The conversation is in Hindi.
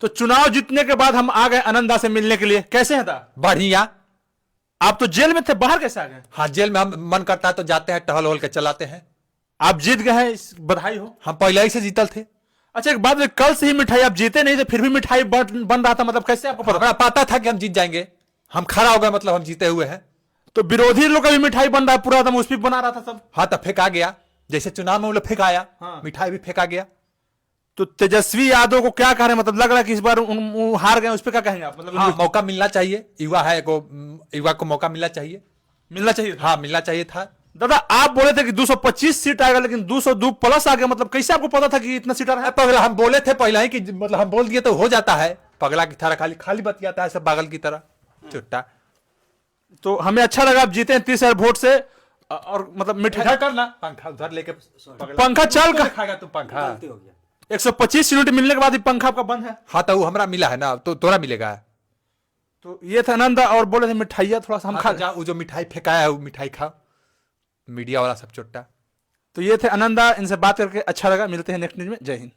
तो चुनाव जीतने के बाद हम आ गए आनंदा से मिलने के लिए, कैसे हैं था? बढ़िया। आप तो जेल में थे, बाहर कैसे आ गए? हाँ, जेल में हम मन करता है तो जाते हैं, टहल वहल के चलाते हैं। आप जीत गए हैं, बधाई हो। हम पहले ही से जीतल थे। अच्छा एक बात, कल से ही मिठाई आप जीते नहीं थे, फिर भी मिठाई बन रहा था, मतलब कैसे आपको पता? हमें पता था कि हम जीत जाएंगे, हम खड़ा हो गए, मतलब हम जीते हुए हैं। तो विरोधी लोग का भी मिठाई बन रहा है पूरा, एकदम उस पर बना रहा था सब। हाँ, तब फेंका गया, जैसे चुनाव में वो लोग फेंकाया, हाँ। मिठाई भी फेंका गया। तो तेजस्वी यादव को क्या कह रहे हैं, मतलब लग रहा है कि इस बार हार गए, उस पर क्या कहेंगे आप? मतलब हाँ, मौका मिलना चाहिए, युवा है को, युवा को मौका मिलना चाहिए। मिलना चाहिए। हाँ, मिलना चाहिए था। दादा आप बोले थे कि 225 सीट आएगा, लेकिन 202 प्लस आ गया, मतलब कैसे आपको पता था कि इतना सीट आ रहा है? पगला, हम बोले थे पहले ही कि मतलब हम बोल दिए तो हो जाता है। पगला की तरह खाली खाली बतियाता है, सब पागल की तरह चुट्टा। तो हमें अच्छा लगा आप जीते हैं 30,000 वोट से, और मतलब मिठाई करना पंखा उधर लेके, पंखा चल कर खाएगा तू पंखा। 125 यूनिट मिलने के बाद ही पंखा आपका बंद है। हाँ, तो वो हमरा मिला है ना, तो तोरा मिलेगा। तो ये था आनंदा, और बोले थे मिठाइया थोड़ा सा हम खा। जा, वो जो मिठाई फेंकाया है वो मिठाई खा, मीडिया वाला सब चुट्टा। तो ये थे आनंदा, इनसे बात करके अच्छा लगा। मिलते हैं नेक्स्ट न्यूज में। जय हिंद।